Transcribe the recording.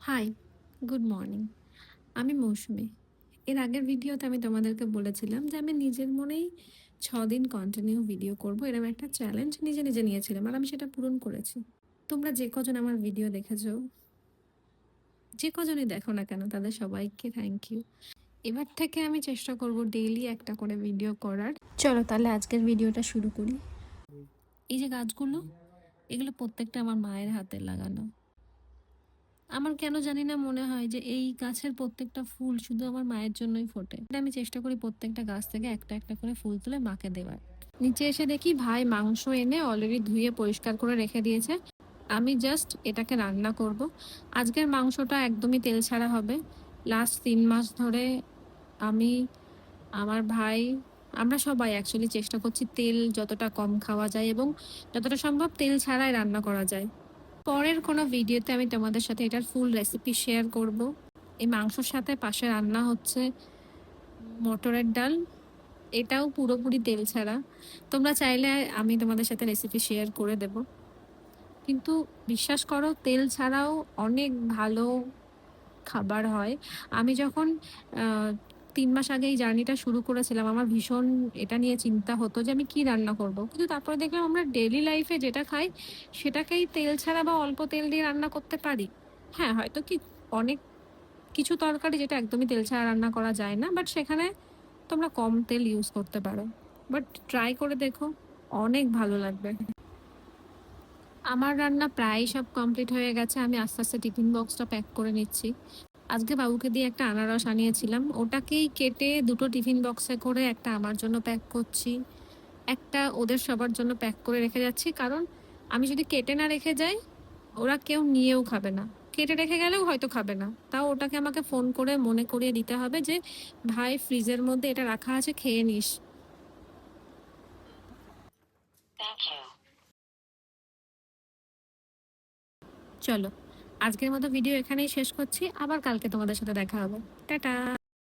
High, good morning. আমি মৌসুমী। এর আগের ভিডিওতে আমি তোমাদেরকে বলেছিলাম যে আমি নিজের মনেই 6 দিন কন্টিনিউ ভিডিও করব। এরকম একটা চ্যালেঞ্জ নিজে নিজে নিয়েছিলাম আর আমি সেটা পূরণ করেছি। তোমরা যে কজন আমার ভিডিও দেখেছো, যে কজনই দেখো না কেন তাদের সবাইকে থ্যাংক ইউ। এবার থেকে আমি চেষ্টা করব ডেইলি একটা করে ভিডিও করার। চলো তাহলে আজকের ভিডিওটা শুরু করি। এই যে গাছগুলো, এগুলো প্রত্যেকটা আমার মায়ের হাতে লাগানো। আমার কেন জানি না মনে হয় যে এই গাছের প্রত্যেকটা ফুল শুধু আমার মায়ের জন্যই ফোটে। আমি চেষ্টা করি প্রত্যেকটা গাছ থেকে একটা একটা করে ফুল তুলে মাকে দেওয়ার। নিচে এসে দেখি ভাই মাংস এনে অলরেডি ধুয়ে পরিষ্কার করে রেখে দিয়েছে। আমি জাস্ট এটাকে রান্না করব। আজকের মাংসটা একদমই তেল ছাড়া হবে। লাস্ট 3 মাস ধরে আমি, আমার ভাই, আমরা সবাই অ্যাকচুয়ালি চেষ্টা করছি তেল যতটা কম খাওয়া যায় এবং যতটা সম্ভব তেল ছাড়াই রান্না করা যায়। পরের কোনো ভিডিওতে আমি তোমাদের সাথে এটার ফুল রেসিপি শেয়ার করব। এই মাংসর সাথে পাশে রান্না হচ্ছে মটরের ডাল, এটাও পুরোপুরি তেল ছাড়া। তোমরা চাইলে আমি তোমাদের সাথে রেসিপি শেয়ার করে দেব, কিন্তু বিশ্বাস করো তেল ছাড়াও অনেক ভালো খাবার হয়। আমি যখন 3 মাস আগে এই জার্নিটা শুরু করেছিলাম, আমার ভীষণ এটা নিয়ে চিন্তা হতো যে আমি কি রান্না করব, কিন্তু তারপরে দেখলাম আমরা ডেইলি লাইফে যেটা খাই সেটাকেই তেল ছাড়া বা অল্প তেল দিয়ে রান্না করতে পারি। হ্যাঁ, হয়তো কি অনেক কিছু তরকারি যেটা একদমই তেল ছাড়া রান্না করা যায় না, বাট সেখানে তোমরা কম তেল ইউজ করতে পারো। বাট ট্রাই করে দেখো, অনেক ভালো লাগবে। আমার রান্না প্রায় সব কমপ্লিট হয়ে গেছে। আমি আস্তে আস্তে টিফিন বক্সটা প্যাক করে নিচ্ছি। আজকে বাবুকে দিয়ে একটা আনারস আনিয়েছিলাম, ওটাকেই কেটে দুটো টিফিন বক্সে করে একটা আমার জন্য প্যাক করছি, একটা ওদের সবার জন্য প্যাক করে রেখে যাচ্ছি। কারণ আমি যদি কেটে না রেখে যাই ওরা কেউ নিয়েও খাবে না, কেটে রেখে গেলেও হয়তো খাবে না। তাও ওটাকে আমাকে ফোন করে মনে করিয়ে দিতে হবে যে ভাই ফ্রিজের মধ্যে এটা রাখা আছে, খেয়ে নিস। চলো আজকের মতো ভিডিও এখানেই শেষ করছি, আবার কালকে তোমাদের সাথে দেখা হবে। টাটা।